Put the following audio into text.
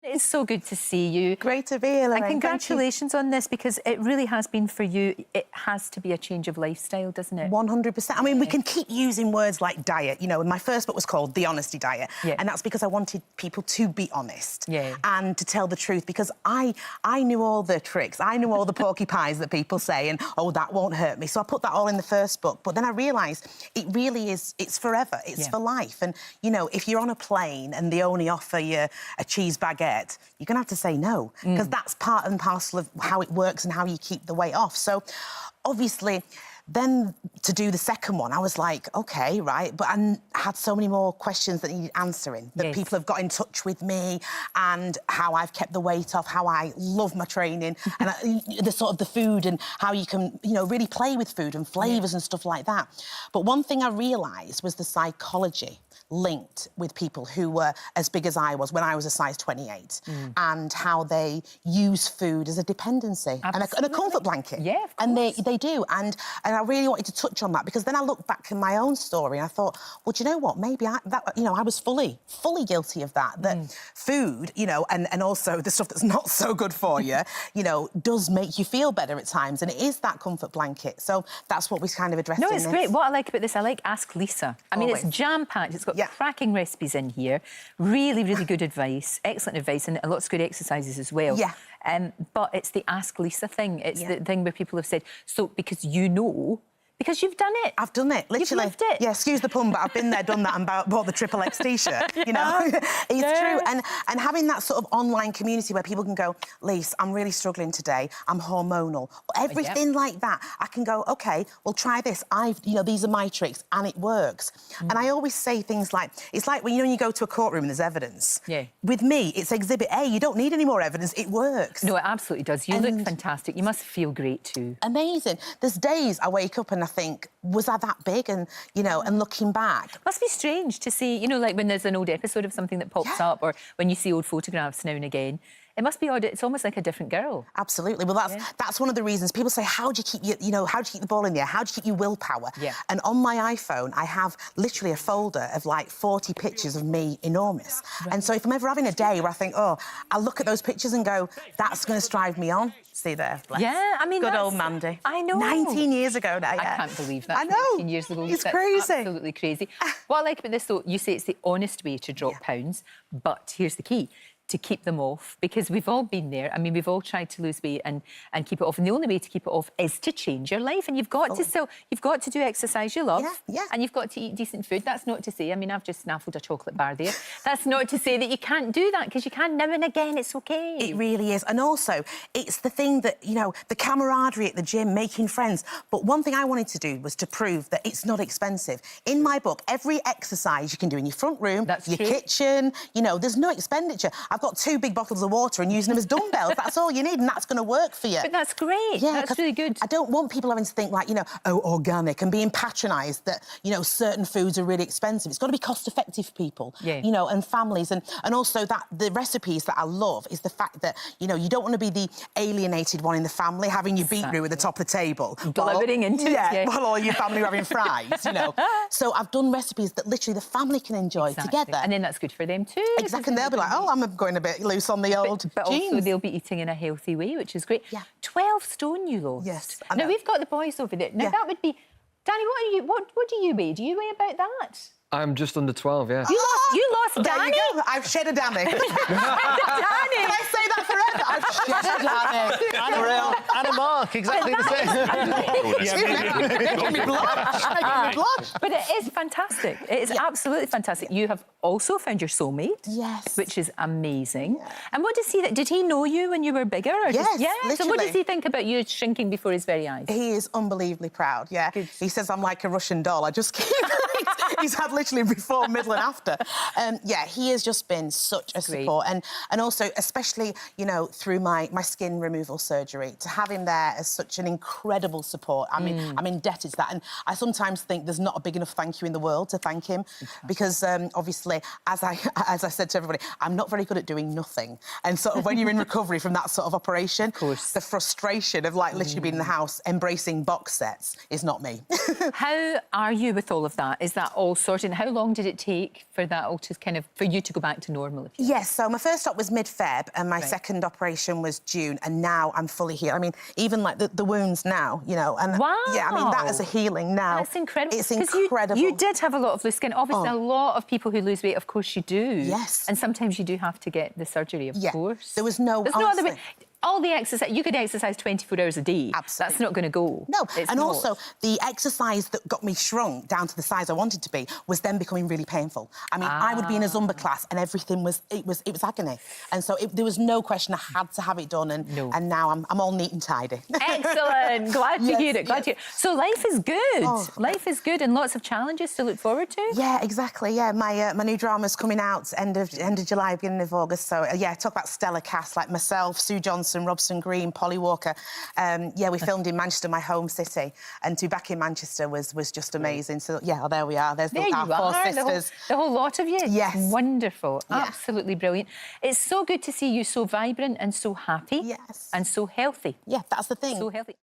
It's so good to see you. Great to be here, Lorraine. And congratulations on this, because it really has been for you. It has to be a change of lifestyle, doesn't it? 100%. I mean, we can keep using words like diet. You know, my first book was called The Honesty Diet. Yeah. And that's because I wanted people to be honest. Yeah. And to tell the truth, because I knew all the tricks. I knew all the porcupines that people say, and, oh, that won't hurt me. So I put that all in the first book. But then I realised it really is, it's forever. It's for life. And, you know, if you're on a plane and they only offer you a cheese baguette, you're going to have to say no, because that's part and parcel of how it works and how you keep the weight off. So, obviously, then to do the second one, I was like, OK, right, but I had so many more questions that needed answering, that people have got in touch with me, and how I've kept the weight off, how I love my training, and the sort of the food, and how you can, you know, really play with food and flavours and stuff like that. But one thing I realised was the psychology linked with people who were as big as I was when I was a size 28, and how they use food as a dependency and a comfort blanket. Yeah, of course. And they do. And I really wanted to touch on that, because then I looked back in my own story and I thought, well, do you know what? Maybe I was fully guilty of that. That food, you know, and also the stuff that's not so good for you, you know, does make you feel better at times. And it is that comfort blanket. So that's what we kind of addressed. No, it's great. What I like about this, I like Ask Lisa. I mean, it's jam-packed. It's got cracking recipes in here. Really, really good advice. Excellent advice, and lots of good exercises as well. Yeah. But it's the Ask Lisa thing. It's the thing where people have said, so because you know, because you've done it. I've done it, literally. You've lived it. Yeah, excuse the pun, but I've been there, done that, and bought the XXX T-shirt, you know. It's true. And having that sort of online community where people can go, Lise, I'm really struggling today, I'm hormonal. Everything like that. I can go, OK, well, try this. You know, these are my tricks, and it works. And I always say things like, it's like when you go to a courtroom and there's evidence. Yeah. With me, it's Exhibit A. You don't need any more evidence. It works. No, it absolutely does. You look fantastic. You must feel great too. Amazing. There's days I wake up and I think, was I that big? And, you know, and looking back. Must be strange to see, you know, like when there's an old episode of something that pops up, or when you see old photographs now and again. It must be odd. It's almost like a different girl. Absolutely. Well, that's one of the reasons people say, how do you keep how do you keep the ball in the air? How do you keep your willpower? Yeah. And on my iPhone, I have literally a folder of like 40 pictures of me enormous. Right. And so if I'm ever having a day where I think, oh, I'll look at those pictures and go, that's going to drive me on. See there. Bless. Yeah, I mean, good old Mandy. I know. 19 years ago now. I can't believe that. I know. 19 years ago. It's crazy. Absolutely crazy. What I like about this, though, you say it's the honest way to drop pounds, but here's the key. To keep them off, because we've all been there. I mean, we've all tried to lose weight and keep it off, and the only way to keep it off is to change your life. And you've got to do exercise you love, and you've got to eat decent food. That's not to say, I mean, I've just snaffled a chocolate bar there. That's not to say that you can't do that, because you can now and again. It's okay. It really is. And also, it's the thing that, you know, the camaraderie at the gym, making friends. But one thing I wanted to do was to prove that it's not expensive. In my book, every exercise you can do in your front room, your kitchen, you know, there's no expenditure. I've got 2 big bottles of water and using them as dumbbells. That's all you need, and that's going to work for you. But that's great. Yeah, that's really good. I don't want people having to think, like, you know, oh, organic, and being patronised that, you know, certain foods are really expensive. It's got to be cost-effective for people, you know, and families. And also that the recipes that I love is the fact that, you know, you don't want to be the alienated one in the family, having your beetroot at the top of the table. Delivering into it, while all your family are having fries, you know. So I've done recipes that literally the family can enjoy together. And then that's good for them too. Exactly, and they'll be like, oh, I'm going a bit loose on the old but jeans. Also they'll be eating in a healthy way, which is great. 12 stone you lost. Yes. Now we've got the boys over there. Now that would be, Danny, what do you weigh? Do you weigh about that? I'm just under 12, yeah. You lost Danny? There you go. I've shed a Danny. Danny! Can I say that forever? I've shed a Danny. Unreal. And a Mark, exactly the same. Making me blush. But it is fantastic. It is absolutely fantastic. You have also found your soulmate. Yes. Which is amazing. Yeah. And what does he... Did he know you when you were bigger? Or yes, literally. So what does he think about you shrinking before his very eyes? He is unbelievably proud, Good. He says I'm like a Russian doll. I just keep... He's had literally before, middle and after. Yeah, he has just been such a support. And also, especially, you know, through my skin removal surgery, to have him there as such an incredible support. I mean, I'm indebted to that. And I sometimes think there's not a big enough thank you in the world to thank him. Because, obviously, as I said to everybody, I'm not very good at doing nothing. And sort of when you're in recovery from that sort of operation, the frustration of, like, literally being in the house, embracing box sets, is not me. How are you with all of that? Is that all sorted? operation, how long did it take for that all to kind of, for you to go back to normal? If you Yes, so my first op was mid-Feb and my Right. second operation was June, and now I'm fully healed. I mean, even like the wounds now, you know, and Wow. yeah, I mean, that is a healing now. That's incredible. It's 'Cause incredible. You did have a lot of loose skin. Obviously, Oh. a lot of people who lose weight, of course, you do. Yes. And sometimes you do have to get the surgery, of Yeah. course. There was no- There's no other way. honestly. All the exercise, you could exercise 24 hours a day. Absolutely. That's not going to go. No, It's and not. also the exercise that got me shrunk down to the size I wanted to be was then becoming really painful. I mean, I would be in a Zumba class and everything was agony, and so there was no question I had to have it done, and No. and now I'm all neat and tidy. Excellent. Glad to Yes, hear it. Glad to hear it. So life is good. Oh. Life is good and lots of challenges to look forward to. Yeah, exactly. Yeah, my new drama's coming out end of July, beginning of August. So yeah, talk about stellar cast like myself, Sue Johnson, Robson Green, Polly Walker. Yeah, we filmed in Manchester, my home city, and to be back in Manchester was just amazing. So yeah, there we are. There's There our you four are, sisters. the whole lot of you. Yes. Wonderful. Yeah. Absolutely brilliant. It's so good to see you so vibrant and so happy. Yes. And so healthy. Yeah, that's the thing. So healthy.